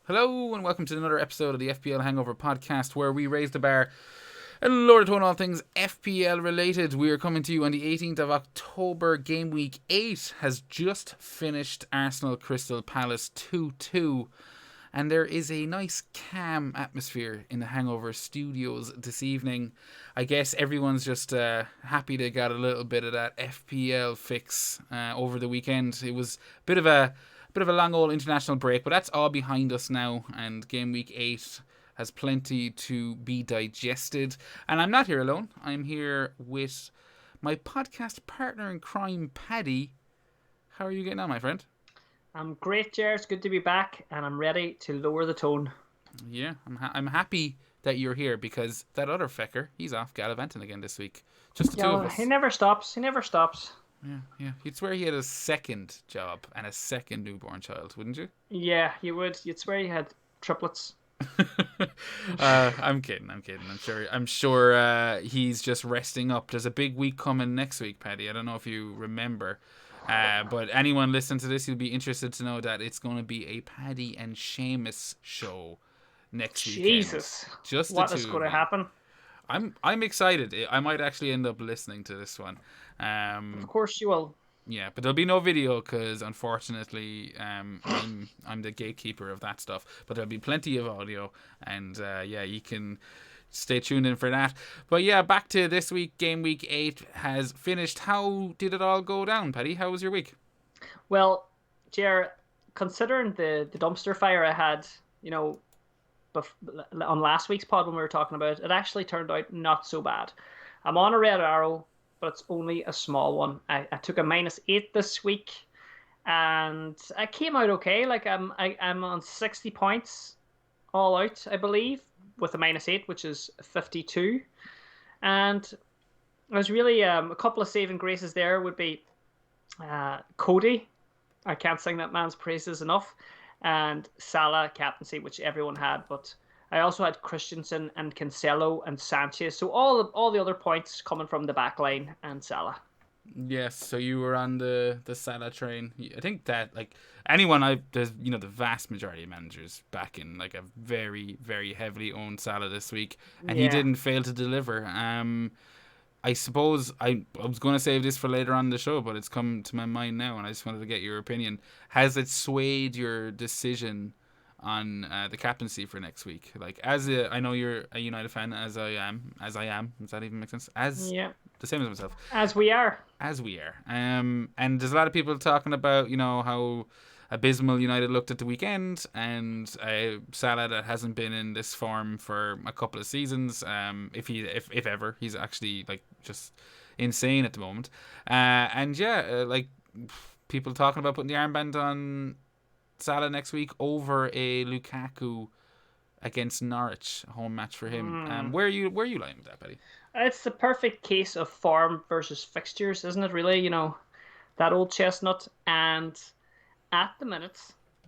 Hello and welcome to another episode of the FPL Hangover podcast where we raise the bar and lower the tone on all things FPL related. We are coming to you on the 18th of October. Gameweek 8 has just finished. Arsenal Crystal Palace 2-2. And there is a nice calm atmosphere in the Hangover studios this evening. I guess everyone's just happy they got a little bit of that FPL fix over the weekend. It was a bit of a long old international break, but that's all behind us now, and Game Week 8 has plenty to be digested. And I'm not here alone. I'm here with my podcast partner in crime, Paddy. How are you getting on, my friend? I'm great, Jared. It's good to be back, and I'm ready to lower the tone. Yeah, I'm happy that you're here because that other fecker, he's off gallivanting again this week. Just the two of us. He never stops. Yeah. You'd swear he had a second job and a second newborn child, wouldn't you? Yeah, you would. You'd swear he had triplets. I'm kidding. I'm sure he's just resting up. There's a big week coming next week, Paddy. I don't know if you remember. But anyone listening to this, you'll be interested to know that it's going to be a Paddy and Seamus show next weekend. Jesus, just what is going to happen? I'm excited. I might actually end up listening to this one. Of course you will. Yeah, but there'll be no video because unfortunately I'm the gatekeeper of that stuff. But there'll be plenty of audio, and you can stay tuned in for that. But yeah, back to this week. Game week 8 has finished. How did it all go down, Paddy? How was your week? Well, Jer, considering the dumpster fire I had, on last week's pod when we were talking about it, it actually turned out not so bad. I'm on a red arrow, but it's only a small one. I took a -8 this week, and I came out okay. Like I'm on 60 points all out, I believe, with a -8, which is 52. And I was really a couple of saving graces there would be Cody. I can't sing that man's praises enough. And Salah captaincy, which everyone had, but I also had Christensen and Cancelo and Sanchez. So all the other points coming from the back line and Salah. Yes, so you were on the Salah train. I think that there's the vast majority of managers back in like a very, very heavily owned Salah this week, and he didn't fail to deliver. I suppose I was going to save this for later on in the show, but it's come to my mind now, and I just wanted to get your opinion. Has it swayed your decision on the captaincy for next week? Like, I know you're a United fan, as I am. Does that even make sense? The same as myself. As we are. And there's a lot of people talking about, how abysmal United looked at the weekend, and Salah that hasn't been in this form for a couple of seasons. If ever, he's actually like just insane at the moment. Like people talking about putting the armband on Salah next week over a Lukaku against Norwich, a home match for him. Where are you lying with that, Paddy? It's the perfect case of form versus fixtures, isn't it? Really, that old chestnut. And at the minute,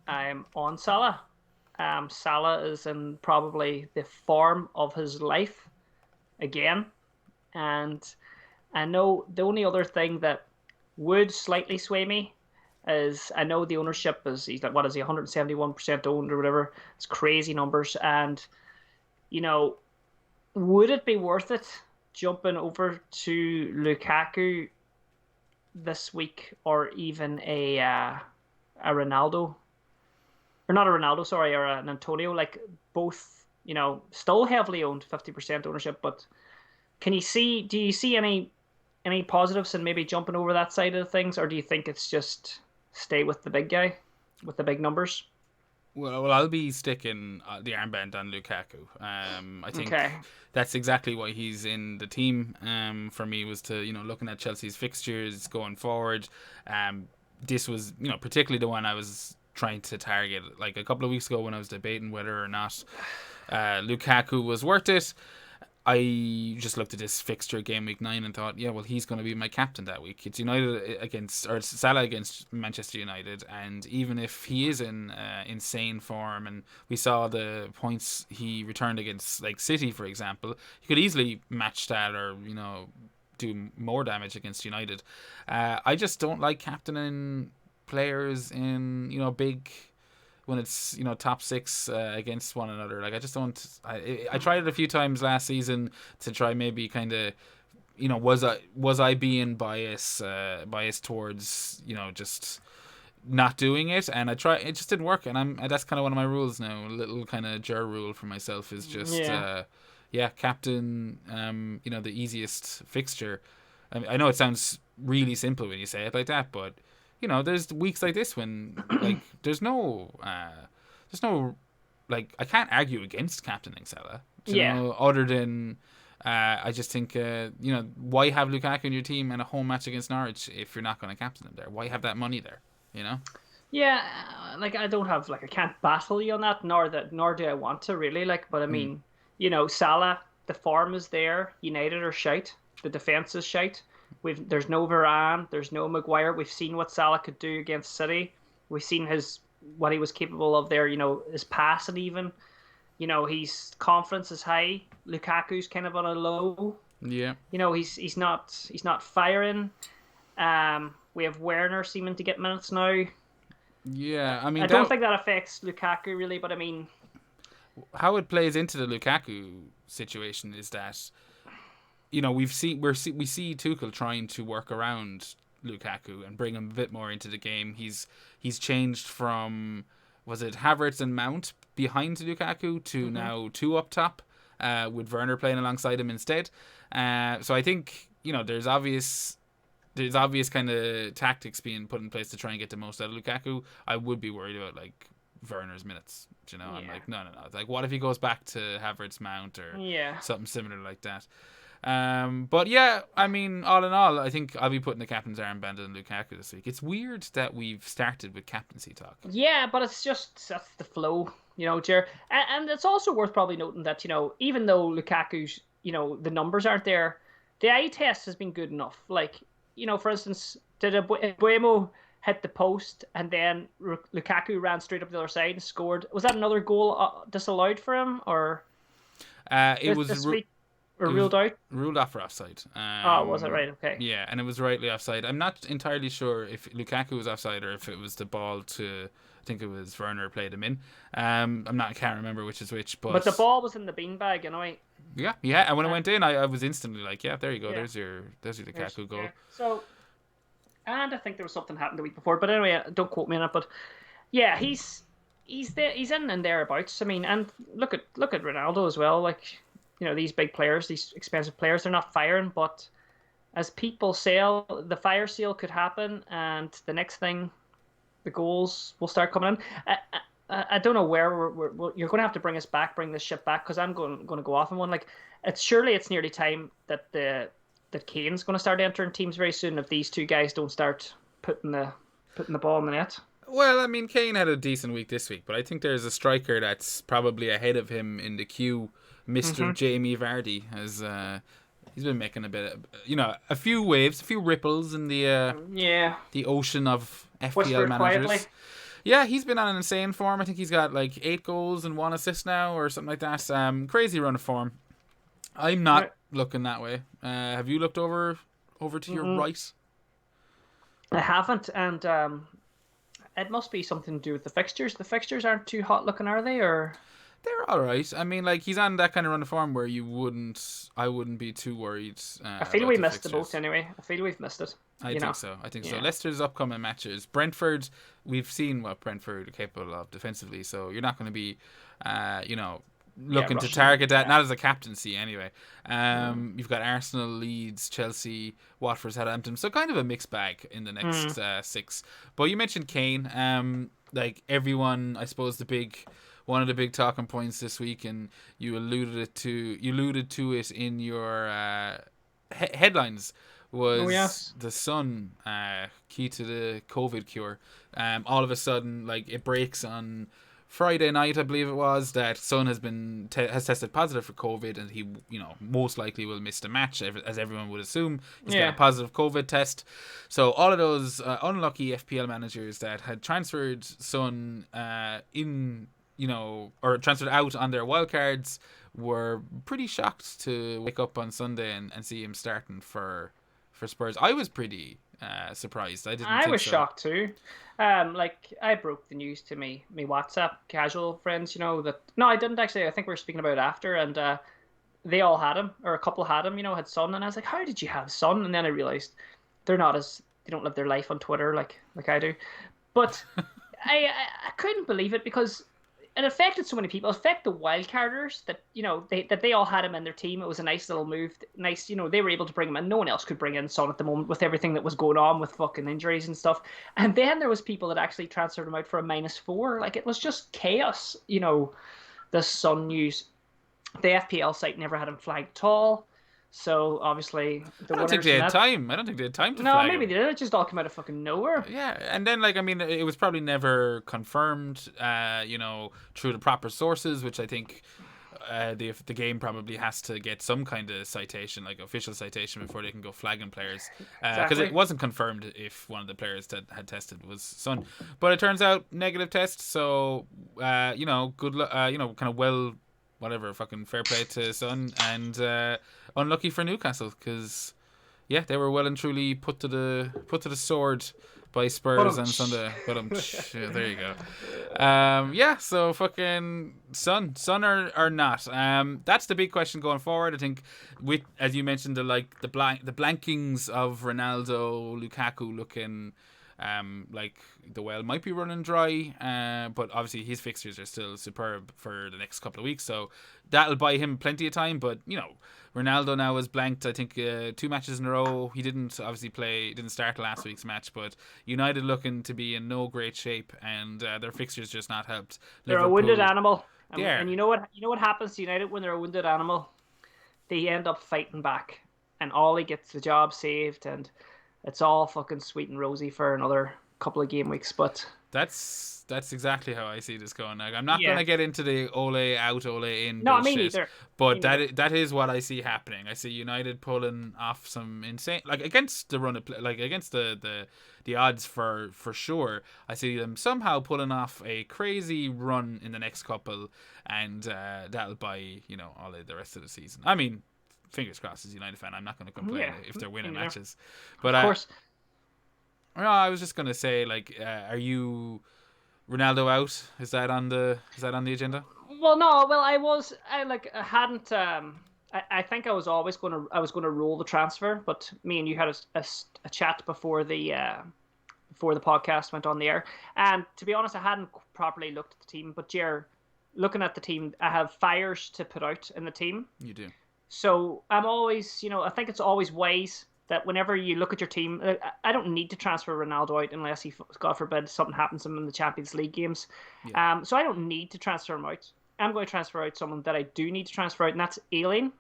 I'm on Salah. Salah is in probably the form of his life again. And I know the only other thing that would slightly sway me is I know the ownership he's like, 171% owned or whatever. It's crazy numbers. And, would it be worth it jumping over to Lukaku this week, or even a Ronaldo, or not a Ronaldo, sorry, or an Antonio? Like both, still heavily owned, 50% ownership. But do you see any positives in maybe jumping over that side of things, or do you think it's just stay with the big guy with the big numbers? Well, I'll be sticking the armband on Lukaku. I think that's exactly why he's in the team. For me, was to looking at Chelsea's fixtures going forward. This was particularly the one I was trying to target like a couple of weeks ago when I was debating whether or not Lukaku was worth it. I just looked at this fixture game week 9 and thought, yeah, well, he's going to be my captain that week. It's Salah against Manchester United, and even if he is in insane form, and we saw the points he returned against like City, for example, he could easily match that or do more damage against United. I just don't like captaining players in big when it's top six against one another. Like I just don't. I tried it a few times last season to try maybe kind of. Was I being biased towards just not doing it, and it just didn't work, and that's kind of one of my rules now. A little kind of jar rule for myself is just captain the easiest fixture. I know it sounds really simple when you say it like that, but there's weeks like this when like there's no like I can't argue against captaining Salah, other than I just think why have Lukaku in your team in a home match against Norwich if you're not going to captain him there? Why have that money there? Yeah, like I don't have I can't battle you on that, nor do I want to really but I mean, Salah, the form is there. United are shite. The defense is shite. There's no Varane, there's no Maguire. We've seen what Salah could do against City. We've seen what he was capable of there. His passing even. His confidence is high. Lukaku's kind of on a low. Yeah. He's not firing. We have Werner seeming to get minutes now. Yeah, I mean, I don't think that affects Lukaku really, but I mean, how it plays into the Lukaku situation is that we see Tuchel trying to work around Lukaku and bring him a bit more into the game. He's changed from, was it Havertz and Mount behind Lukaku to now two up top, with Werner playing alongside him instead. So I think there's obvious kind of tactics being put in place to try and get the most out of Lukaku. I would be worried about Werner's minutes. I'm like, no. It's like, what if he goes back to Havertz, Mount, or something similar like that? But yeah, I mean, all in all, I think I'll be putting the captain's armband on Lukaku this week. It's weird that we've started with captaincy talk. Yeah, but that's the flow, Jer. And it's also worth probably noting that, even though Lukaku's, the numbers aren't there, the eye test has been good enough. For instance, did Buemo hit the post and then Lukaku ran straight up the other side and scored? Was that another goal disallowed for him, or it was ruled out? Ruled off for offside. Was it right? Okay. Yeah, and it was rightly offside. I'm not entirely sure if Lukaku was offside or if it was the ball to. I think it was Werner played him in. I can't remember which is which, but the ball was in the beanbag, Yeah, and when it went in, I was instantly like, yeah, there you go. Yeah. There's your Lukaku goal. Yeah. So, and I think there was something happened the week before, but anyway, don't quote me on it. But yeah, he's there, he's in and thereabouts. I mean, and look at Ronaldo as well. These big players, these expensive players, they're not firing, but as people sell, the fire sale could happen, and the next thing, the goals will start coming in. I don't know where you're going to have to bring this ship back, because I'm going to go off on one. It's nearly time that Kane's going to start entering teams very soon if these two guys don't start putting the ball in the net. Well, I mean, Kane had a decent week this week, but I think there's a striker that's probably ahead of him in the queue. Mr. Jamie Vardy has he's been making a bit of, a few waves, a few ripples in the ocean of FPL managers. Quietly. Yeah, he's been on an insane form. I think he's got 8 goals and 1 assist now, or something like that. Crazy run of form. I'm not looking that way. Have you looked over to your right? I haven't, and it must be something to do with the fixtures. The fixtures aren't too hot looking, are they? Or they're all right. I mean, he's on that kind of run of form where I wouldn't be too worried. I feel we missed the boat anyway. I feel we've missed it. I think so. Leicester's upcoming matches. Brentford, we've seen what Brentford are capable of defensively, so you're not going to be, looking to target that. Not as a captaincy anyway. You've got Arsenal, Leeds, Chelsea, Watford, Southampton. So kind of a mixed bag in the next 6. But you mentioned Kane. Everyone, I suppose one of the big talking points this week, and you alluded to it in your headlines, was the Sun, key to the COVID cure. All of a sudden, it breaks on Friday night, I believe it was, that Son has tested positive for COVID, and he, most likely will miss the match, as everyone would assume. He's got a positive COVID test. So all of those unlucky FPL managers that had transferred Son or transferred out on their wildcards were pretty shocked to wake up on Sunday and see him starting for Spurs. I was pretty surprised. I didn't I think was so. shocked too. Like I broke the news to me WhatsApp casual friends. That no, I didn't actually. I think we were speaking about it after, and they all had him, or a couple had him. Had Son, and I was like, how did you have Son? And then I realized they don't live their life on Twitter like I do. But I couldn't believe it because it affected so many people. It affected the wildcarders that they all had him in their team. It was a nice little move. Nice, they were able to bring him in. No one else could bring in Son at the moment with everything that was going on with fucking injuries and stuff. And then there was people that actually transferred him out for a -4. Like it was just chaos. The Son news. The FPL site never had him flagged at all. So obviously the I don't think winners they in had that. time. I don't think they had time to No, flag maybe him. they did. It just all came out of fucking nowhere. Yeah, and then I mean, it was probably never confirmed, through the proper sources, which I think the game probably has to get some kind of citation, like official citation, before they can go flagging players, because it Exactly. wasn't confirmed if one of the players that had tested was Son, but it turns out negative test. So good, kind of well, whatever, fucking fair play to Son, and unlucky for Newcastle because. Yeah, they were well and truly put to the sword by Spurs on Sunday. But yeah, there you go. Yeah, so fucking Son or not. That's the big question going forward. I think with, as you mentioned, the blankings of Ronaldo, Lukaku looking like the well might be running dry, but obviously his fixtures are still superb for the next couple of weeks, so that'll buy him plenty of time. But Ronaldo now is blanked, I think 2 matches in a row. He didn't start last week's match, but United looking to be in no great shape, and their fixtures just not helped. They're a wounded Liverpool, animal. yeah, And you know what happens to United when they're a wounded animal? They end up fighting back, and Ollie gets the job saved, and it's all fucking sweet and rosy for another couple of game weeks. But that's exactly how I see this going. Like, I'm not going yeah, to get into the Ole out, Ole in no, me bullshit, neither. Me but neither. that is what I see happening. I see United pulling off some insane, like against the run of play, like against the odds for sure. I see them somehow pulling off a crazy run in the next couple, and that'll buy Ole the rest of the season. I mean, fingers crossed as a United fan. I'm not going to complain Yeah, if they're winning me neither. matches, but Of course. no, I was just gonna say, like, are you Ronaldo out? Is that on the agenda? Well, no. Well, I hadn't. I think I was gonna roll the transfer, but me and you had a chat before the podcast went on the air. And to be honest, I hadn't properly looked at the team. But Jer, looking at the team, I have fires to put out in the team. You do. So I'm always, I think it's always wise that whenever you look at your team, I don't need to transfer Ronaldo out unless God forbid, something happens to him in the Champions League games. Yeah. So I don't need to transfer him out. I'm going to transfer out someone that I do need to transfer out, and that's Aileen.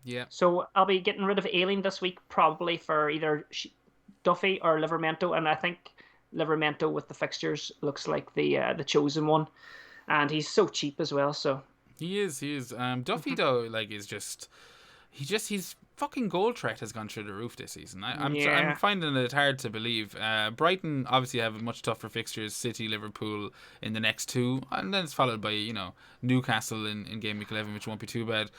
Yeah. So I'll be getting rid of Aileen this week, probably for either Duffy or Livermento, and I think Livermento with the fixtures looks like the chosen one, and he's so cheap as well. So He is. Duffy though, like, is just his fucking goal threat has gone through the roof this season. I'm finding it hard to believe. Brighton obviously have a much tougher fixtures: City, Liverpool in the next 2, and then it's followed by Newcastle in Gameweek 11, which won't be too bad.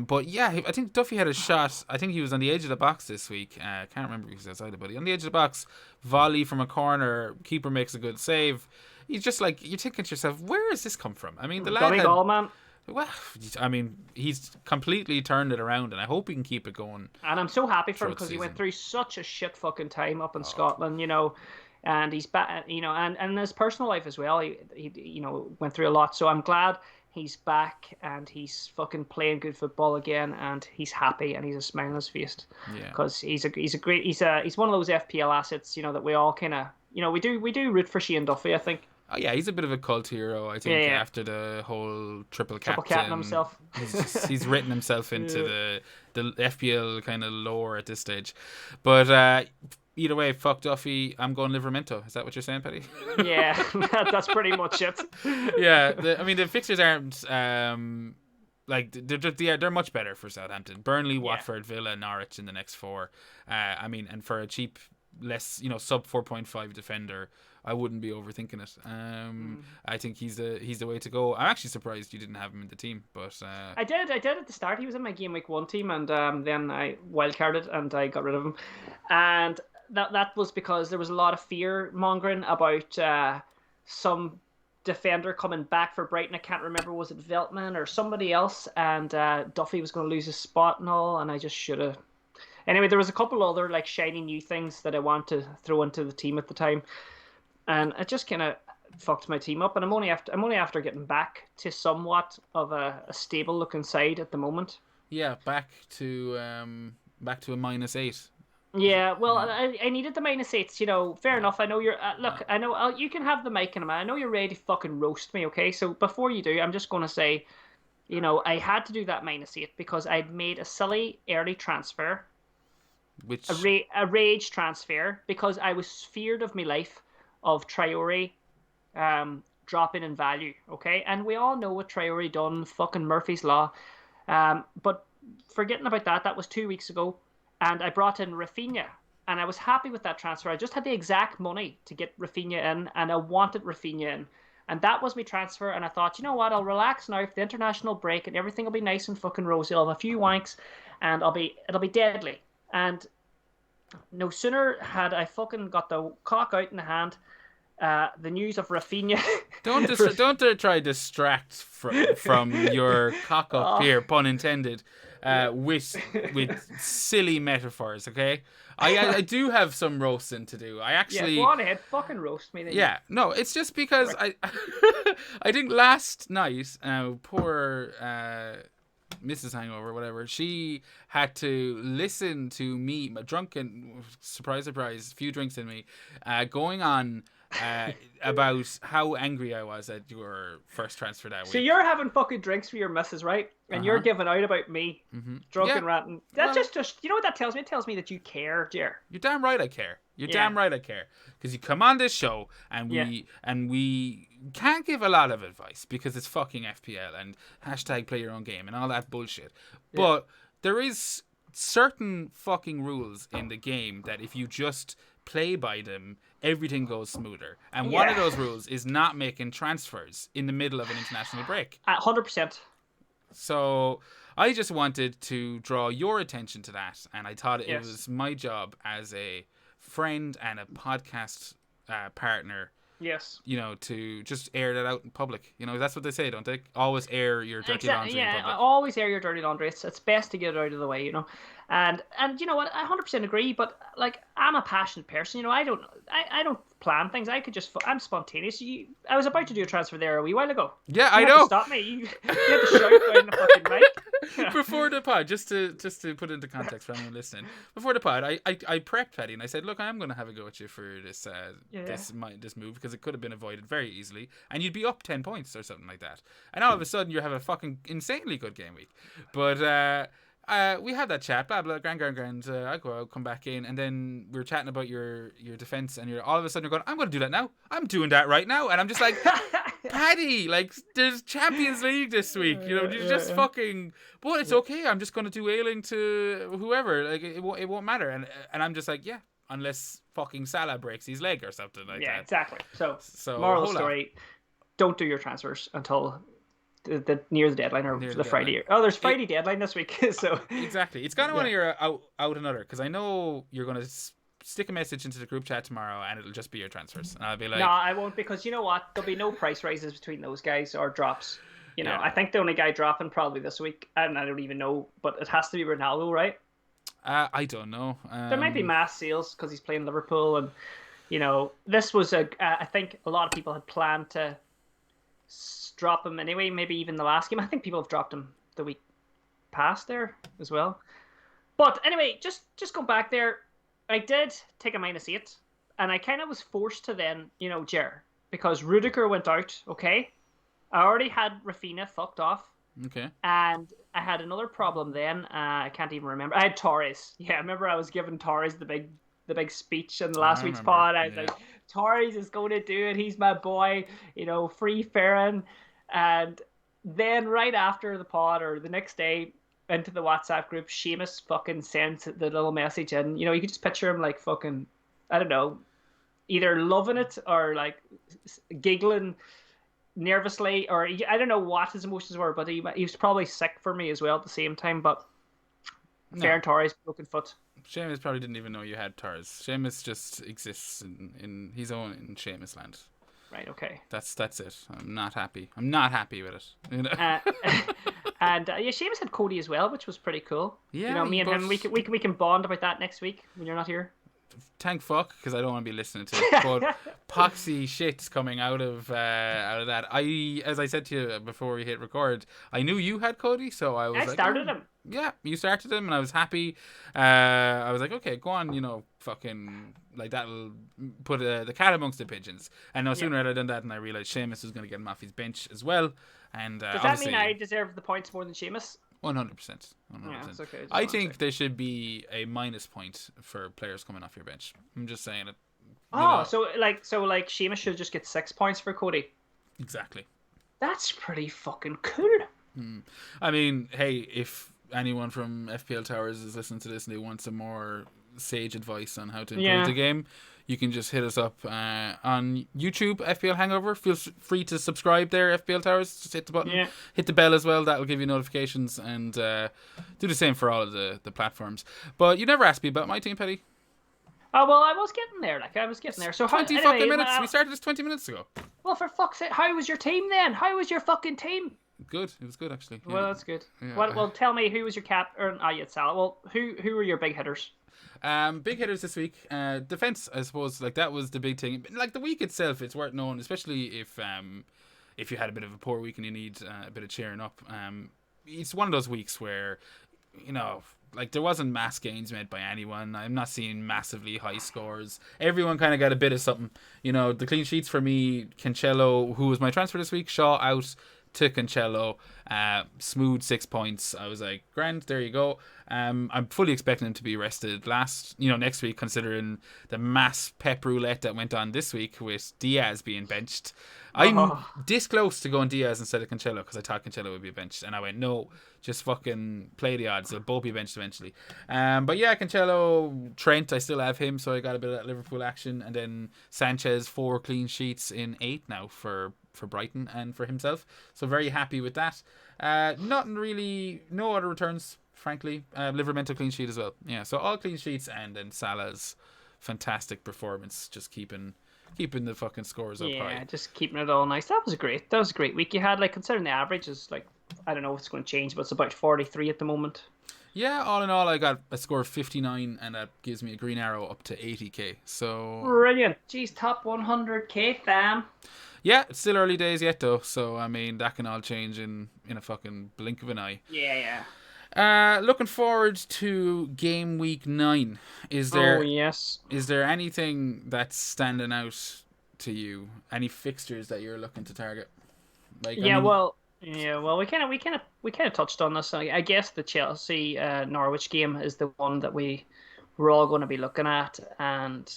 But yeah, I think Duffy had a shot. I think he was on the edge of the box this week. I can't remember if he was outside it, but on the edge of the box, volley from a corner, keeper makes a good save. He's just like, you're thinking to yourself, where has this come from? I mean, the lad had, Donegal, man. well, I mean, he's completely turned it around, and I hope he can keep it going. And I'm so happy for him Throughout the because he went season. through such a shit fucking time up in Scotland, and he's back, and in his personal life as well. He went through a lot. So I'm glad he's back and he's fucking playing good football again, and he's happy and he's a smile on his face. Yeah. Because he's one of those FPL assets, that we all kind of, we do root for Shane Duffy, I think. Oh yeah, he's a bit of a cult hero. I think Yeah. after the whole triple Triple captain, captain himself. he's written himself into the FPL kind of lore at this stage. But either way, fuck Duffy. I'm going Livermento. Is that what you're saying, Petty? Yeah, that's pretty much it. Yeah, I mean the fixtures aren't like they're much better for Southampton. Burnley, Watford, Villa, Norwich in the next 4. I mean, and for a cheap, less sub 4.5 defender, I wouldn't be overthinking it. I think he's the way to go. I'm actually surprised you didn't have him in the team, but I did at the start. He was in my Game Week 1 team, and then I wildcarded and I got rid of him. And that was because there was a lot of fear mongering about some defender coming back for Brighton. I can't remember, was it Veltman or somebody else, and Duffy was going to lose his spot and all, and I just should have. Anyway, there was a couple other like shiny new things that I want to throw into the team at the time, and it just kind of fucked my team up. And I'm only after getting back to somewhat of a stable looking side at the moment. Yeah, back to a -8. Yeah, well, I needed the -8s, fair enough. I know you're, look, I know, you can have the mic in a minute. I know you're ready to fucking roast me, okay? So before you do, I'm just going to say, I had to do that -8 because I'd made a silly early transfer, Which a rage transfer, because I was feared of my life of Traore dropping in value, okay? And we all know what Traore done, fucking Murphy's Law. But forgetting about that, that was 2 weeks ago. And I brought in Rafinha, and I was happy with that transfer. I just had the exact money to get Rafinha in, and I wanted Rafinha in. And that was my transfer, and I thought, you know what, I'll relax now for the international break, and everything will be nice and fucking rosy. I'll have a few wanks, and it'll be deadly. And no sooner had I fucking got the cock out in the hand, the news of Rafinha. Don't try to distract from your cock up here, pun intended. With silly metaphors, okay? I do have some roasting to do. I actually go on ahead, fucking roast me then. Yeah, no, it's just because I think last night, poor Mrs. Hangover, whatever, she had to listen to me, drunken, surprise, few drinks in me, going on about how angry I was at your first transfer that week. So you're having fucking drinks for your missus, right? And you're giving out about me, drunk and ranting. That's just, you know what that tells me? It tells me that you care, dear. You're damn right I care. Damn right I care. Because you come on this show and we can't give a lot of advice because it's fucking FPL and hashtag play your own game and all that bullshit. Yeah. But there is certain fucking rules in the game that if you just play by them, everything goes smoother. And one of those rules is not making transfers in the middle of an international break. 100%. So I just wanted to draw your attention to that, and I thought it was my job as a friend and a podcast partner. Yes. To just air that out in public. That's what they say, don't they? Always air your dirty laundry in public. Yeah, always air your dirty laundry. It's best to get it out of the way, And you know what? I 100% agree. But like, I'm a passionate person. I don't plan things. I'm spontaneous. I was about to do a transfer there a wee while ago. Yeah, I know. Stop me. You had to shout down the fucking mic. Before the pod, just to put into context for anyone listening, before the pod, I prepped Paddy and I said, look, I'm going to have a go at you for this this move because it could have been avoided very easily, and you'd be up 10 points or something like that. And all of a sudden, you have a fucking insanely good game week. But we had that chat, blah blah, grand. I go out, come back in, and then we were chatting about your defense, and you're all of a sudden you're going, I'm going to do that now. I'm doing that right now, and I'm just like, Paddy, like there's Champions League this week, you're just fucking. But it's okay. I'm just going to do Ailing to whoever. Like it won't matter, and I'm just like, yeah, unless fucking Salah breaks his leg or something like that. Yeah, exactly. So moral of the story: don't do your transfers until near the deadline or the Friday. There's Friday deadline this week. So exactly, it's kind of one of your out another, because I know you're going to stick a message into the group chat tomorrow and it'll just be your transfers, and I'll be like, no, I won't, because you know what, there'll be no price rises between those guys or drops. I think the only guy dropping probably this week, and I don't even know, but it has to be Ronaldo, right? I don't know. There might be mass sales because he's playing Liverpool, and this was I think a lot of people had planned to drop him anyway, maybe even the last game. I think people have dropped him the week past there as well. But anyway, just go back there. I did take a -8, and I kind of was forced to then, Jer, because Rudiger went out, okay? I already had Rafinha fucked off. Okay. And I had another problem then. I can't even remember. I had Torres. Yeah, I remember I was giving Torres the big speech in the last week's pod. I was like, Torres is going to do it. He's my boy. Free Ferran. And then right after the pod, or the next day, into the WhatsApp group, Seamus fucking sent the little message in. You could just picture him like fucking, I don't know, either loving it or like giggling nervously, or I don't know what his emotions were, but he was probably sick for me as well at the same time. But No. Torres broken foot. Seamus probably didn't even know you had Tars. Seamus just exists in his own in Seamus land. Right. Okay. That's it. I'm not happy. I'm not happy with it. You know. Uh, and yeah, Seamus had Cody as well, which was pretty cool. Yeah, me and him, we can bond about that next week when you're not here. Thank fuck, because I don't want to be listening to it. But poxy shit's coming out of that. As I said to you before we hit record, I knew you had Cody, so I was I like, started him. Yeah, you started him, and I was happy. I was like, okay, go on, fucking like that'll put the cat amongst the pigeons. And no sooner had I done that, and I realized Seamus was going to get him off his bench as well. And does that mean I deserve the points more than Seamus? 100%. Yeah, it's okay. I think there should be a minus point for players coming off your bench. I'm just saying it. So Seamus should just get 6 points for Cody. Exactly. That's pretty fucking cool. I mean, hey, if anyone from FPL Towers is listening to this and they want some more sage advice on how to improve the game, you can just hit us up on YouTube, FPL Hangover. Feel free to subscribe there, FPL Towers. Just hit the button, hit the bell as well. That will give you notifications, and do the same for all of the platforms. But you never asked me about my team, Petty. Oh, well, I was getting there. So 20 fucking minutes. We started this 20 minutes ago. Well, for fuck's sake, how was your team then? How was your fucking team? Good. It was good, actually. Yeah. Well, that's good. Yeah. Well, tell me, who was your cap? You Salah. Well, who were your big hitters? Big hitters this week. Defense, I suppose. Like that was the big thing. Like the week itself, it's worth knowing, especially if you had a bit of a poor week and you need a bit of cheering up. It's one of those weeks where, like there wasn't mass gains made by anyone. I'm not seeing massively high scores. Everyone kind of got a bit of something. The clean sheets for me, Cancelo, who was my transfer this week, Shaw out to Cancelo, smooth 6 points. I was like, grand, there you go. I'm fully expecting him to be rested next week, considering the mass pep roulette that went on this week with Diaz being benched. I'm this close to going Diaz instead of Cancelo because I thought Cancelo would be benched, and I went, no, just fucking play the odds. They'll both be benched eventually. But yeah, Cancelo, Trent, I still have him, so I got a bit of that Liverpool action, and then Sanchez, 4 clean sheets in 8 now for Brighton and for himself, so very happy with that. Nothing really, no other returns, frankly. Livermental clean sheet as well. Yeah, so all clean sheets, and then Salah's fantastic performance, just keeping the fucking scores up high. Yeah, just keeping it all nice. That was a great week you had. Like, considering the average is like, I don't know if it's going to change, but it's about 43 at the moment. Yeah, all in all, I got a score of 59, and that gives me a green arrow up to 80k. So brilliant. Jeez, top 100k, fam. Yeah, it's still early days yet, though. So, I mean, that can all change in a fucking blink of an eye. Yeah. Looking forward to game week 9. Is there anything that's standing out to you? Any fixtures that you're looking to target? We kind of touched on this. I guess the Chelsea Norwich game is the one that we're all going to be looking at, and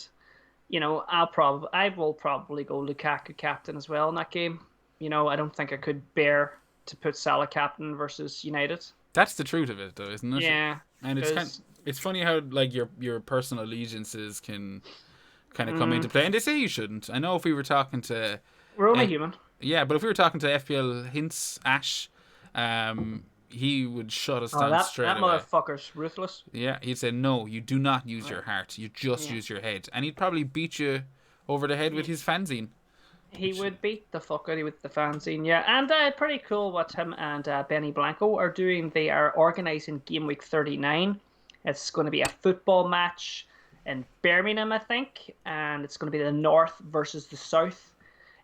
I will probably go Lukaku captain as well in that game. I don't think I could bear to put Salah captain versus United. That's the truth of it, though, isn't it? Yeah. And it's funny how like your personal allegiances can kind of come into play, and they say you shouldn't. I know if we were talking to, we're only human. Yeah, but if we were talking to FPL Hints Ash, he would shut us down straight away. That motherfucker's ruthless. Yeah, he'd say, no, you do not use your heart. You just use your head. And he'd probably beat you over the head with his fanzine. He would beat the fuck out of you with the fanzine, yeah. And pretty cool what him and Benny Blanco are doing. They are organising Gameweek 39. It's going to be a football match in Birmingham, I think. And it's going to be the North versus the South.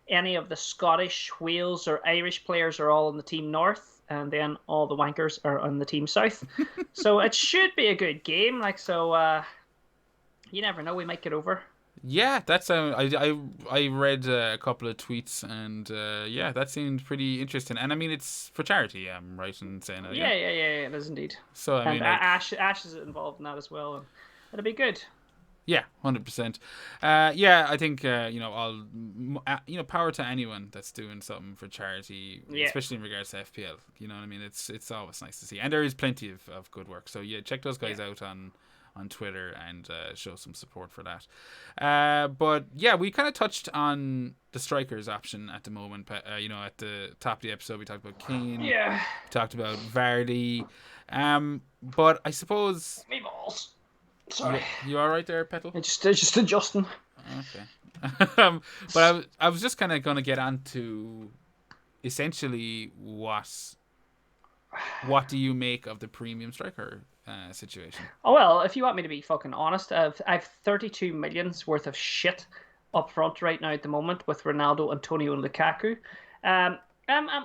Any of the Scottish, Wales, or Irish players are all on the team North, and then all the wankers are on the team South. So it should be a good game. You never know, we might get over. Yeah, that's I read a couple of tweets, and that seemed pretty interesting. And I mean, it's for charity. I'm right in saying that. Yeah, it is indeed. So I mean, Ash is involved in that as well, and it'll be good. Yeah, 100%. I think I'll power to anyone that's doing something for charity, especially in regards to FPL. You know what I mean? It's always nice to see, and there is plenty of good work. So yeah, check those guys out on Twitter and show some support for that. But yeah, we kind of touched on the strikers option at the moment. At the top of the episode, we talked about Kane. Yeah. We talked about Vardy. But I suppose Me balls. Sorry. you all right there, Petal? It's just adjusting. Okay. But I was just kind of going to get on to essentially what do you make of the premium striker situation? Oh well, if you want me to be fucking honest, I've 32 millions worth of shit up front right now at the moment with Ronaldo, Antonio, and Lukaku. Um,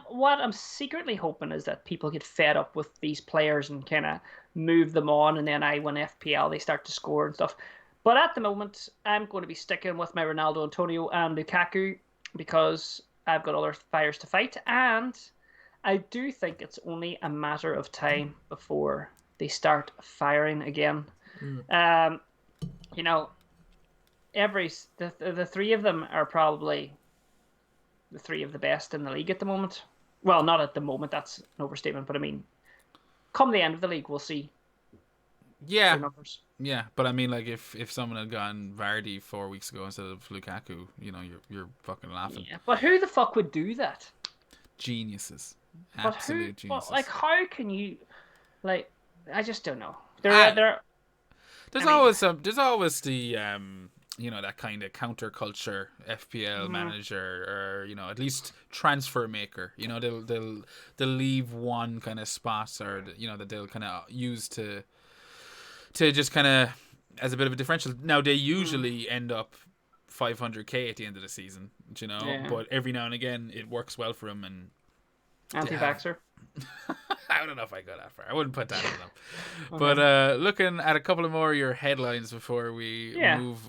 what I'm secretly hoping is that people get fed up with these players and kind of move them on, and then when FPL they start to score and stuff. But at the moment, I'm going to be sticking with my Ronaldo, Antonio, and Lukaku because I've got other fires to fight, and I do think it's only a matter of time before they start firing again. Um, you know, the three of them are probably the three of the best in the league at the moment. Well, not at the moment, that's an overstatement, but I mean, come the end of the league, we'll see Yeah, their numbers. yeah, but I mean, like if someone had gone Vardy 4 weeks ago instead of Lukaku, you're fucking laughing. Yeah, but who the fuck would do that? Geniuses, But absolute geniuses. But like, how can you, like, I just don't know. There's always the that kind of counterculture FPL manager, or at least transfer maker. They'll leave one kind of spot, or that they'll kind of use to just kind of as a bit of a differential. Now they usually end up 500k at the end of the season, Yeah. but every now and again it works well for them. And Anti-vaxxer. I don't know if I go that far. I wouldn't put that on them. Okay. But looking at a couple of more of your headlines before we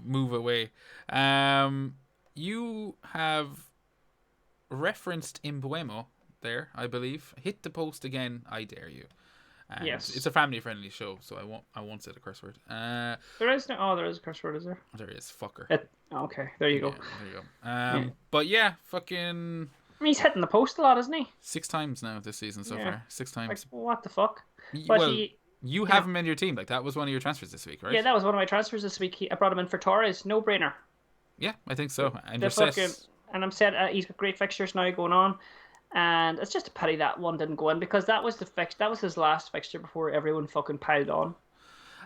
move away, you have referenced Mbuemo there, I believe. Hit the post again, I dare you. And yes, it's a family-friendly show, so I won't say the curse word. There is a curse word, is there? There is, fucker. Okay, there you go. There you go. But yeah, fucking. I mean, he's hitting the post a lot, isn't he? 6 times now this season so far. 6 times. Like, what the fuck? But you have him in your team. Like, that was one of your transfers this week, right? Yeah, that was one of my transfers this week. I brought him in for Torres. No brainer. Yeah, I think so. And and I'm set. He's got great fixtures now going on. And it's just a pity that one didn't go in because that was his last fixture before everyone fucking piled on.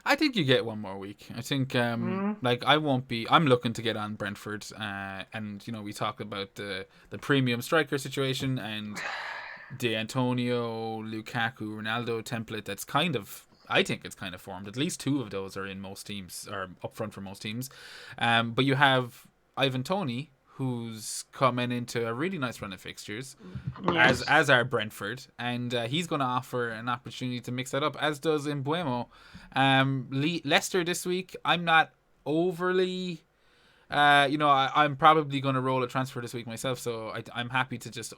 I think you get one more week. I think I'm looking to get on Brentford, and we talked about the premium striker situation and the Antonio, Lukaku, Ronaldo template. That's I think it's kind of formed. At least 2 of those are in most teams, or up front for most teams. But you have Ivan Toney, who's coming into a really nice run of fixtures, as our Brentford, and he's going to offer an opportunity to mix that up, as does Mbuemo. Leicester this week, I'm not overly, I'm probably going to roll a transfer this week myself, so I'm happy to just,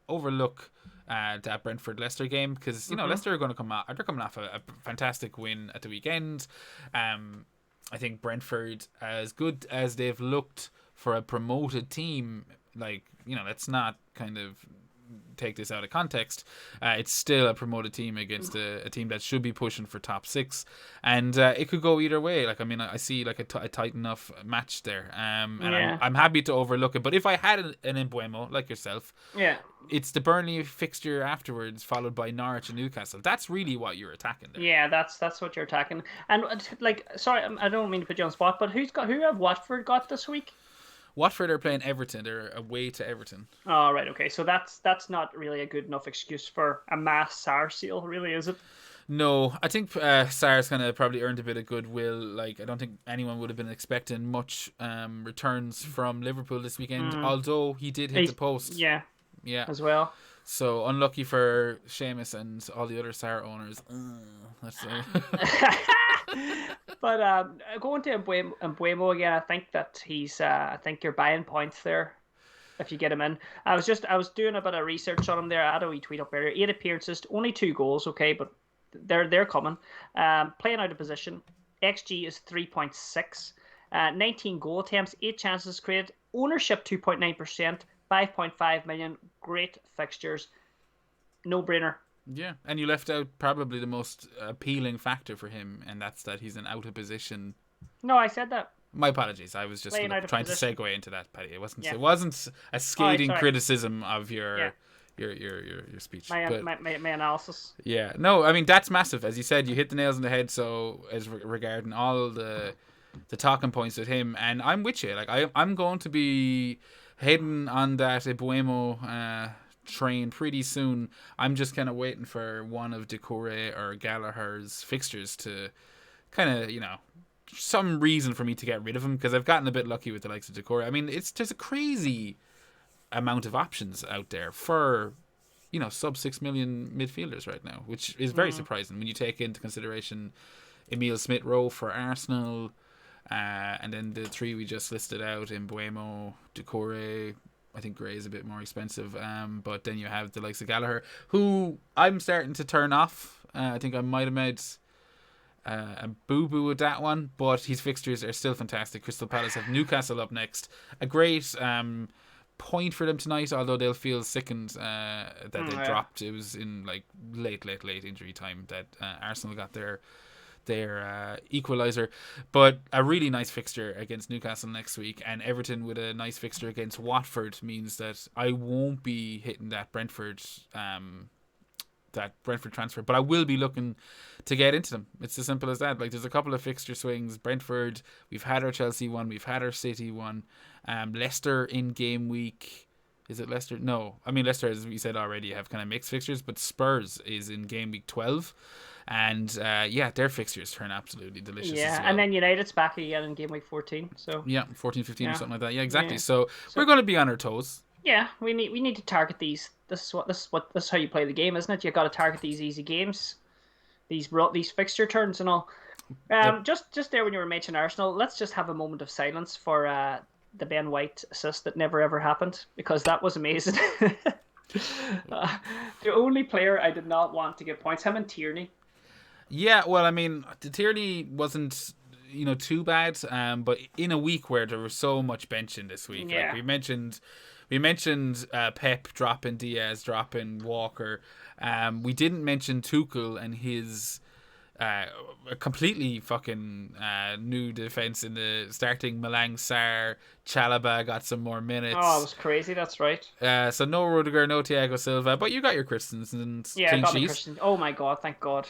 overlook that Brentford Leicester game, because Leicester are going to come out. They're coming off a fantastic win at the weekend. I think Brentford, as good as they've looked for a promoted team, let's not kind of take this out of context. It's still a promoted team against a team that should be pushing for top 6, and it could go either way. I see a tight enough match there, and I'm happy to overlook it. But if I had an Mbuemo like yourself, it's the Burnley fixture afterwards, followed by Norwich and Newcastle. That's really what you're attacking there. Yeah, that's what you're attacking. And sorry, I don't mean to put you on the spot, but who have Watford got this week? Watford are playing Everton. They're away to Everton. Oh, right, okay. So that's not really a good enough excuse for a mass SAR seal, really, is it? No, I think Sar's kind of probably earned a bit of goodwill. I don't think anyone would have been expecting much returns from Liverpool this weekend, although he did hit the post. Yeah, as well. So unlucky for Seamus and all the other Sar owners. But going to Mbuemo again, I think that I think you're buying points there if you get him in. I was doing a bit of research on him there. I had a wee tweet up earlier. 8 appearances, only 2 goals. Okay, but they're coming. Playing out of position. XG is 3.6. 19 goal attempts, 8 chances created. Ownership 2.9%. 5.5 million. Great fixtures. No brainer. Yeah, and you left out probably the most appealing factor for him, and that's that he's an out of position. No, I said that. My apologies. I was just trying to segue into that, Paddy. It wasn't a scathing criticism of your your speech. My But analysis. yeah, no, I mean that's massive. As you said, you hit the nails on the head. So as regarding all the talking points with him, and I'm with you. Like I'm going to be heading on that Ibuemo train pretty soon. I'm just kind of waiting for one of Decore or Gallagher's fixtures to kind of, some reason for me to get rid of him, because I've gotten a bit lucky with the likes of Decore. I mean, there's a crazy amount of options out there for sub 6 million midfielders right now, which is very surprising when you take into consideration Emile Smith-Rowe for Arsenal, and then the three we just listed out in Buemo, Decore. I think Gray is a bit more expensive, but then you have the likes of Gallagher, who I'm starting to turn off. I think I might have made a boo-boo with that one, but his fixtures are still fantastic. Crystal Palace have Newcastle up next. A great point for them tonight, although they'll feel sickened that they dropped. It was in like late injury time that Arsenal got their equaliser. But a really nice fixture against Newcastle next week, and Everton with a nice fixture against Watford means that I won't be hitting that Brentford transfer, but I will be looking to get into them. It's as simple as that. Like, there's a couple of fixture swings. Brentford, we've had our Chelsea one, we've had our City one. Leicester in game week. Is it Leicester? No. I mean, Leicester, as we said already, have kind of mixed fixtures, but Spurs is in game week 12. And their fixtures turn absolutely delicious. Yeah, as well. And then United's back again in game week 14. So yeah, 14, 15 or something like that. Yeah, exactly. So we're going to be on our toes. Yeah, we need to target these. This is how you play the game, isn't it? You've got to target these easy games, these fixture turns and all. Just there when you were mentioning Arsenal, let's just have a moment of silence for the Ben White assist that never ever happened, because that was amazing. The only player I did not want to get points, him and Tierney. Yeah, well, I mean, the Tierney wasn't too bad, but in a week where there was so much benching this week, like we mentioned Pep dropping, Diaz dropping, Walker. We didn't mention Tuchel and his a completely fucking new defense in the starting. Malang Sarr, Chalobah got some more minutes. Oh, it was crazy. That's right. So no Rudiger, no Thiago Silva, but you got your Christensen. Yeah, clean I got sheet. my Christian. Oh my God, thank God.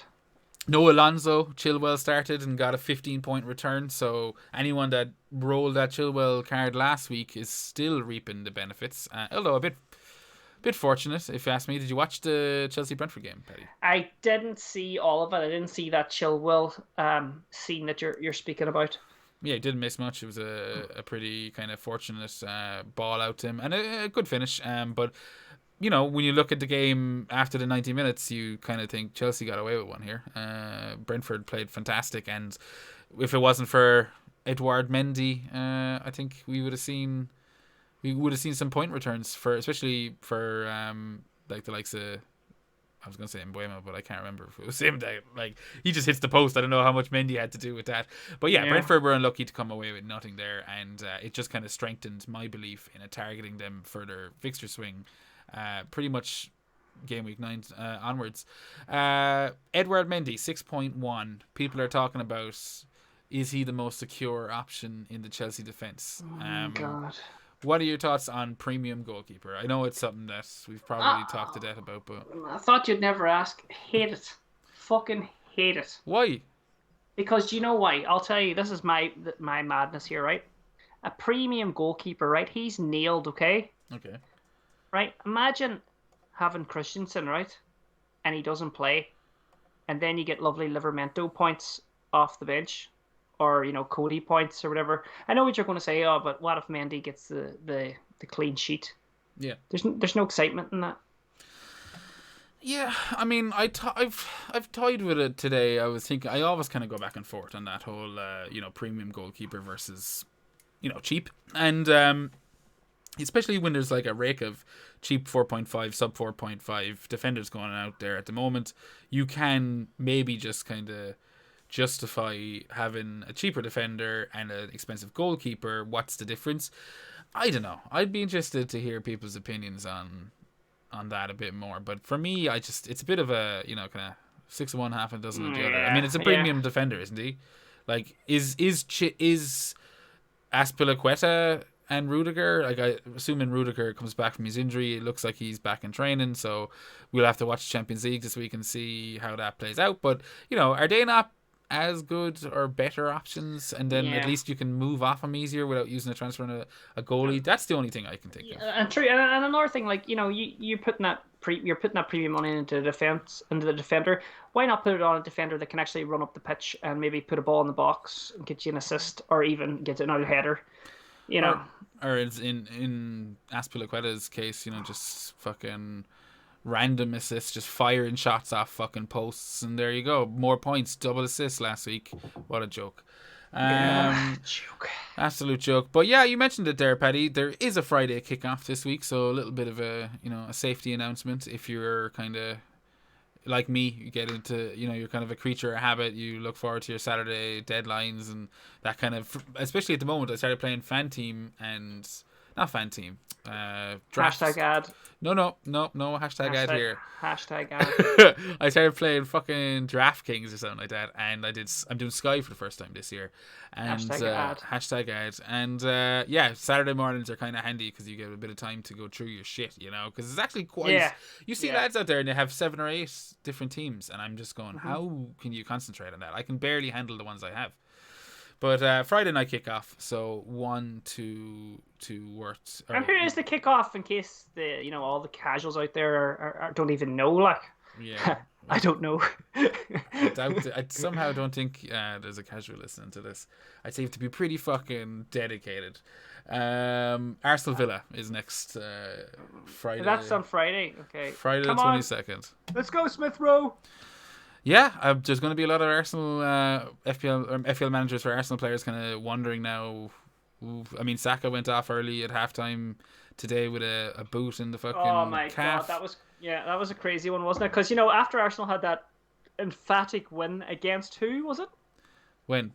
No Alonso. Chilwell started and got a 15-point return. So anyone that rolled that Chilwell card last week is still reaping the benefits. Although a bit fortunate, if you ask me. Did you watch the Chelsea-Brentford game, Paddy? I didn't see all of it. I didn't see that Chilwell scene that you're speaking about. Yeah, he didn't miss much. It was a pretty kind of fortunate ball out to him. And a good finish. But when you look at the game after the 90 minutes, you kind of think Chelsea got away with one here. Brentford played fantastic, and if it wasn't for Edouard Mendy, I think we would have seen some point returns especially for like the likes of, I was going to say Mbuemo, but I can't remember if it was him that, like, he just hits the post. I don't know how much Mendy had to do with that. But yeah, Brentford were unlucky to come away with nothing there, and it just kind of strengthened my belief in targeting them for their fixture swing. Pretty much game week 9 onwards. Edouard Mendy, 6.1. People are talking about, is he the most secure option in the Chelsea defence? God. What are your thoughts on premium goalkeeper? I know it's something that we've probably talked to death about, but I thought you'd never ask. Hate it. Fucking hate it. Why? Because you know why? I'll tell you, this is my madness here, right? A premium goalkeeper, right? He's nailed, okay? Okay. Right? Imagine having Christensen, right? And he doesn't play. And then you get lovely Livramento points off the bench. Or, Cody points or whatever. I know what you're going to say, but what if Mendy gets the clean sheet? Yeah. There's no excitement in that. Yeah, I mean, I've toyed with it today. I was thinking, I always kind of go back and forth on that whole, premium goalkeeper versus, cheap. And especially when there's like a rake of cheap 4.5, sub 4.5 defenders going out there at the moment, you can maybe just kind of justify having a cheaper defender and an expensive goalkeeper. What's the difference? I don't know. I'd be interested to hear people's opinions on that a bit more. But for me, it's a bit of a, kind of 6 of one, half a dozen of the other. I mean, it's a premium defender, isn't he? Like, is Aspilicueta and Rudiger. Like, I assuming Rudiger comes back from his injury, it looks like he's back in training. So we'll have to watch Champions League this week and see how that plays out. But are they not as good or better options? And then at least you can move off them easier without using a transfer and a goalie. That's the only thing I can think of. And true. And another thing, like you're putting that premium money into the defender. Why not put it on a defender that can actually run up the pitch and maybe put a ball in the box and get you an assist, or even get another header? Or in Azpilicueta's case, just fucking random assists, just firing shots off fucking posts, and there you go. More points, double assists last week. What a joke. Joke. Absolute joke. But yeah, you mentioned it there, Paddy. There is a Friday kickoff this week, so a little bit of a safety announcement. If you're kind of like me, you get into you're kind of a creature of habit. You look forward to your Saturday deadlines and that kind of. Especially at the moment, I started playing Fan Team and not Fan Team. Drafts. Hashtag ad. No hashtag ad here. Hashtag ad. I started playing fucking DraftKings or something like that, and I'm doing Sky for the first time this year, and hashtag ad. And Saturday mornings are kind of handy because you get a bit of time to go through your shit, because it's actually quite. You see lads out there and they have 7 or 8 different teams, and I'm just going, how can you concentrate on that? I can barely handle the ones I have. But Friday night kickoff, so 1 to Worth. And who is the kickoff in case all the casuals out there don't even know? Like, yeah, I don't know. I somehow don't think there's a casual listening to this. I seem to be pretty fucking dedicated. Arsenal Villa is next Friday. That's on Friday. Okay, Friday the 22nd. Let's go, Smith Rowe. Yeah, there's going to be a lot of Arsenal FPL managers for Arsenal players kind of wondering now. I mean, Saka went off early at halftime today with a boot in the fucking Oh my calf. God, that was a crazy one, wasn't it? Because after Arsenal had that emphatic win against who was it? When?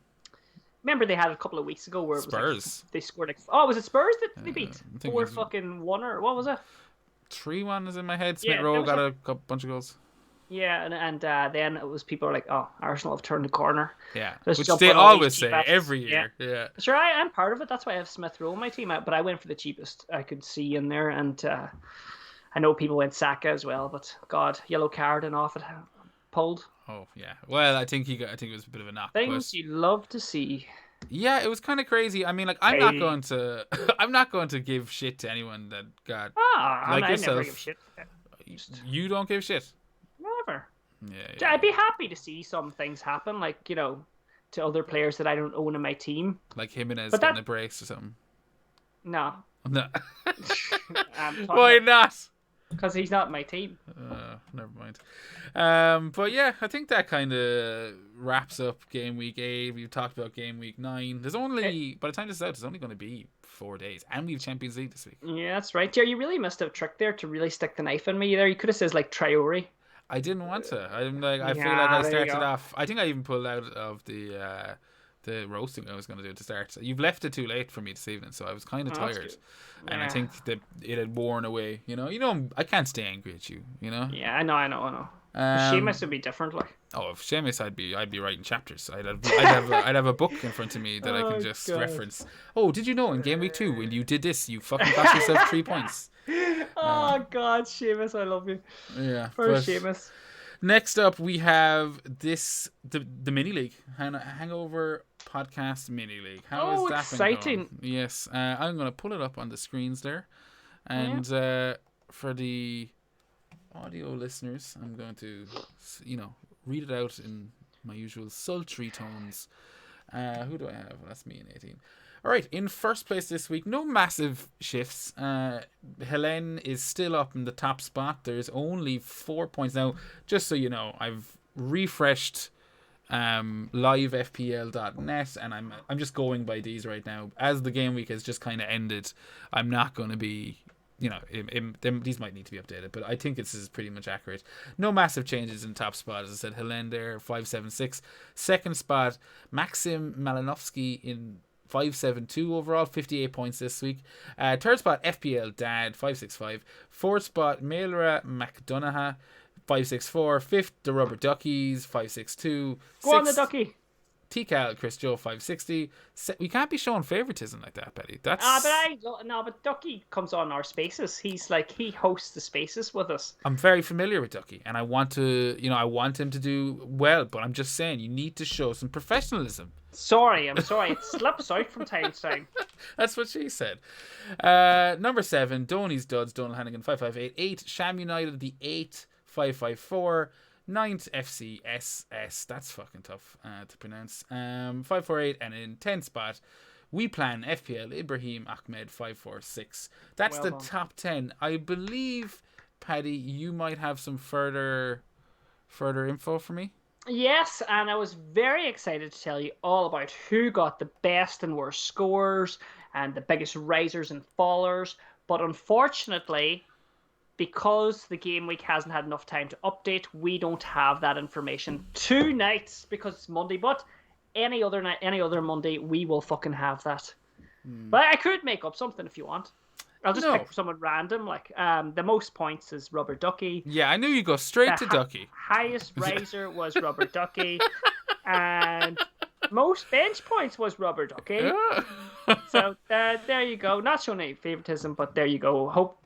Remember they had a couple of weeks ago where it was Spurs. They scored was it Spurs that they beat? 4-1 or what was it? 3-1 is in my head. Smith Rowe got a bunch of goals. Yeah, and then it was people are like, oh, Arsenal have turned the corner. Yeah, which they always say every year. Yeah. Sure, I'm part of it. That's why I have Smith Rowe on my team. But I went for the cheapest I could see in there, and I know people went Saka as well. But God, yellow card and off it pulled. Oh yeah. Well, I think it was a bit of a knock. Things you love to see. Yeah, it was kind of crazy. I mean, like I'm not going to give shit to anyone that got like yourself. I never give shit. You don't give shit. Never. Yeah. I'd be happy to see some things happen, like to other players that I don't own in my team. Like Jimenez getting a brace or something. No. Why not? Because he's not my team. Never mind. But yeah, I think that kind of wraps up Game Week 8. We've talked about Game Week 9. There's only, by the time this is out, there's only going to be 4 days. And we have Champions League this week. Yeah, that's right. Jerry, you really missed a trick there to really stick the knife in me there. You could have said like Traore. I didn't want to. I feel like I started off. I think I even pulled out of the roasting I was going to do at the start. You've left it too late for me this evening, so I was kind of tired, and I think that it had worn away. I can't stay angry at you. Yeah, I know. Seamus would be different, like. Oh, if Seamus, I'd be writing chapters. I'd have a book in front of me that I can just reference. Oh, did you know in Game Week 2 when you did this, you fucking got yourself 3 points. Oh God, Seamus, I love you. Yeah, Seamus. Next up, we have the mini league, Hangover podcast mini league. How is that exciting! Been going? Yes, I'm going to pull it up on the screens there, and for the audio listeners, I'm going to read it out in my usual sultry tones. Who do I have? That's me in 18. All right, in first place this week, no massive shifts. Helen is still up in the top spot. There's only 4 points now. Just so you know, I've refreshed livefpl.net, and I'm just going by these right now. As the game week has just kind of ended, I'm not going to be. These might need to be updated, but I think this is pretty much accurate. No massive changes in top spot. As I said, Helen there, 576. Second spot, Maxim Malinovsky in 572 overall, 58 points this week. Third spot, FPL Dad, 565. Fourth spot, Mailra McDonough, 564. Fifth, the Rubber Duckies, 562. Go on the Ducky. TCal, Chris Joe 560. We can't be showing favoritism like that, Betty. That's But Ducky comes on our spaces. He hosts the spaces with us. I'm very familiar with Ducky, and I want to, I want him to do well. But I'm just saying, you need to show some professionalism. I'm sorry. It slips out from time to time. That's what she said. Number 7, Donny's Duds, Donald Hannigan 5588, Sham United the 8 554. 9th FCSS, that's fucking tough to pronounce. 548, and in 10th spot, We Plan FPL Ibrahim Ahmed 546. That's the top 10. I believe, Paddy, you might have some further info for me. Yes, and I was very excited to tell you all about who got the best and worst scores and the biggest risers and fallers. But unfortunately, because the game week hasn't had enough time to update, we don't have that information tonight because it's Monday. But any other night, any other Monday, we will fucking have that. But I could make up something if you want. I'll just pick someone random. Like the most points is Rubber Ducky. Yeah, I knew you go straight to Ducky. Highest riser was Rubber Ducky, and most bench points was Rubber Ducky. So there you go. Not showing any favoritism, but there you go. Hope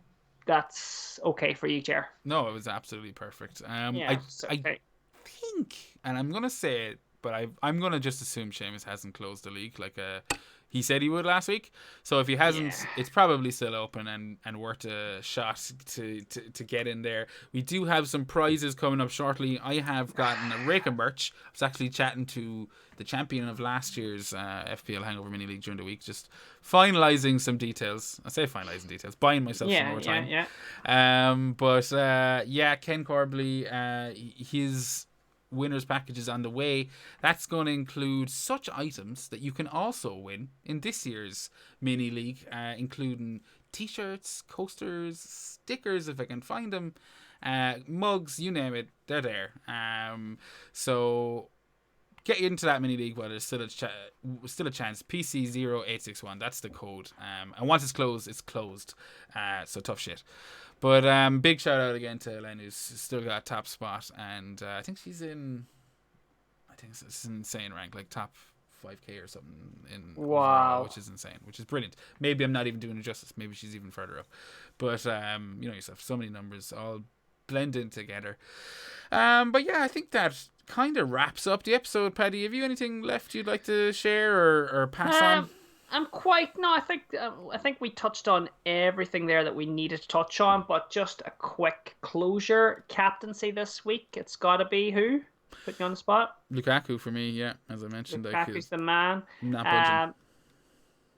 that's okay for you, Jer. No, it was absolutely perfect. Yeah, I think, and I'm gonna say it, but I'm gonna just assume Seamus hasn't closed the league like he said he would last week. So if he hasn't, it's probably still open and worth a shot to get in there. We do have some prizes coming up shortly. I have gotten a rake of merch. I was actually chatting to the champion of last year's FPL Hangover Mini League during the week, just finalising some details. I say finalising details, buying myself some more time. Ken Corbley, his winners package is on the way. That's going to include such items that you can also win in this year's mini league, including t-shirts, coasters, stickers if I can find them, mugs, you name it, they're there. So get into that mini league while there's still a chance. PC0861, that's the code. And once it's closed, it's closed. So tough shit. But big shout out again to Len, who's still got a top spot, and I think she's in. I think it's an insane rank, like top 5k or something in overall, which is insane, which is brilliant. Maybe I'm not even doing it justice. Maybe she's even further up. But you know yourself, so many numbers all blending together. But yeah, I think that kind of wraps up the episode. Paddy, have you anything left you'd like to share or pass on? I think we touched on everything there that we needed to touch on, but just a quick closure. Captaincy this week, it's got to be who? Put you on the spot. Lukaku for me, yeah, as I mentioned. Lukaku's the man. Not budging.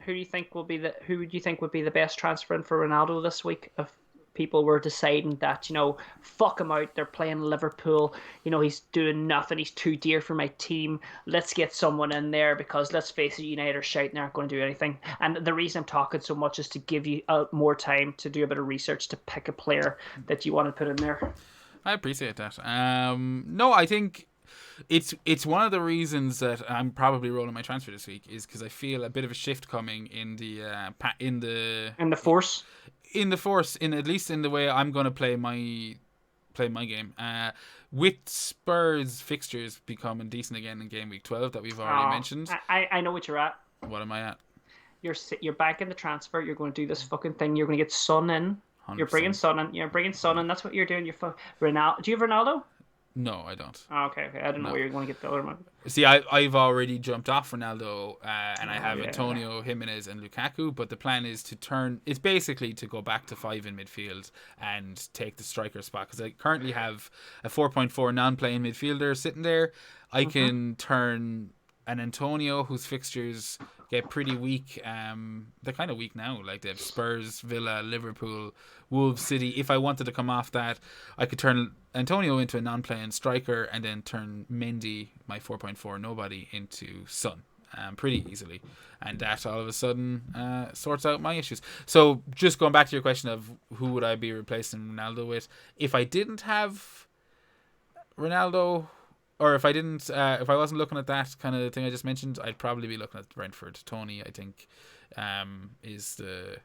Who do you think would be the best transfer in for Ronaldo this week? If people were deciding that, fuck him out, they're playing Liverpool, he's doing nothing, he's too dear for my team, let's get someone in there, because let's face it, United are shouting, they aren't going to do anything. And the reason I'm talking so much is to give you more time to do a bit of research to pick a player that you want to put in there. I appreciate that. No, I think it's one of the reasons that I'm probably rolling my transfer this week is because I feel a bit of a shift coming in the force. At least in the way I'm going to play my game. With Spurs fixtures becoming decent again in game week 12 that we've already mentioned. I know what you're at. What am I at? You're back in the transfer. You're going to do this fucking thing. You're going to get Son in. 100%. You're bringing Son in. That's what you're doing. Ronaldo. Do you have Ronaldo? No, I don't. Oh, okay. I don't know where you're going to get the other one. See, I've already jumped off Ronaldo, and I have Antonio, Jimenez, and Lukaku. But the plan is it's basically to go back to 5 in midfield and take the striker spot, because I currently have a 4.4 non-playing midfielder sitting there. I can turn an Antonio whose fixtures get pretty weak. They're kind of weak now. Like they have Spurs, Villa, Liverpool, Wolves, City. If I wanted to come off that, I could turn Antonio into a non-playing striker and then turn Mendy, my 4.4 nobody, into Son pretty easily. And that all of a sudden sorts out my issues. So just going back to your question of who would I be replacing Ronaldo with, if I didn't have Ronaldo, or if I wasn't looking at that kind of thing I just mentioned, I'd probably be looking at Brentford. Tony, I think, is the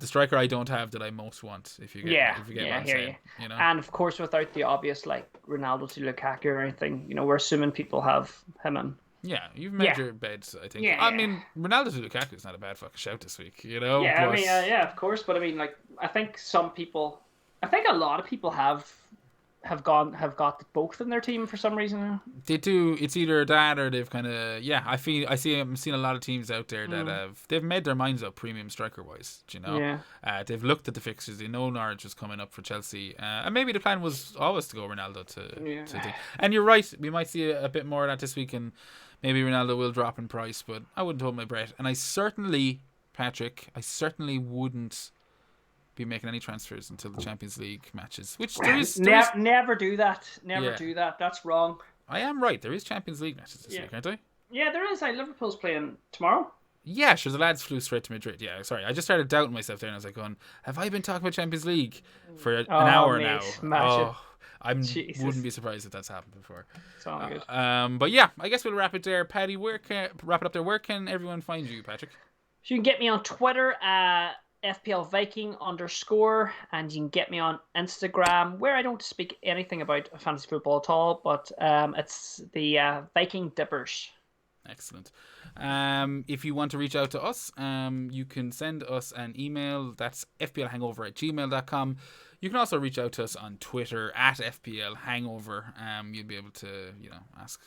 striker I don't have that I most want. If you get what I'm saying, And of course, without the obvious like Ronaldo to Lukaku or anything, we're assuming people have him in. Yeah, you've made your bed, I think. Yeah, I yeah. mean, Ronaldo to Lukaku is not a bad fucking shout this week, you know? Yeah, I But mean, yeah, of course, but I mean, like, I think a lot of people have got both in their team for some reason. they do. It's either that or they've kind of I'm seeing a lot of teams out there that they've made their minds up premium striker wise. You know, Yeah. they've looked at the fixtures. They know Norwich was coming up for Chelsea, and maybe the plan was always to go Ronaldo to think. And you're right. We might see a bit more of that this week, and maybe Ronaldo will drop in price. But I wouldn't hold my breath. And Patrick, I certainly wouldn't be making any transfers until the Champions League matches, which there is Never do that. Never do that. That's wrong. I am right. There is Champions League matches this week, aren't I? Yeah, there is. Liverpool's playing tomorrow. Yeah, sure. The lads flew straight to Madrid. Yeah, sorry. I just started doubting myself there, and I was like, going, have I been talking about Champions League for an hour now? Imagine. I wouldn't be surprised if that's happened before. It's all good. But yeah, I guess we'll wrap it there. Paddy, wrap it up there. Where can everyone find you, Patrick? So you can get me on Twitter FPL Viking _ and you can get me on Instagram where I don't speak anything about fantasy football at all, but it's the Viking Dippers. Excellent. If you want to reach out to us, you can send us an email. That's fplhangover@gmail.com. You can also reach out to us on Twitter @fplhangover. You'll be able to, ask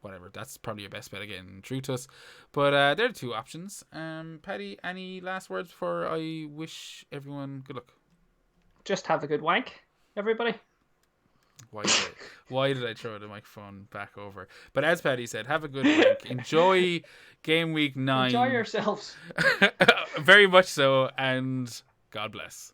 whatever. That's probably your best bet of getting through to us. But they're the two options. Paddy, any last words before I wish everyone good luck? Just have a good wank, everybody. Why did I throw the microphone back over? But as Paddy said, have a good week. Enjoy Game Week 9. Enjoy yourselves. Very much so, and God bless.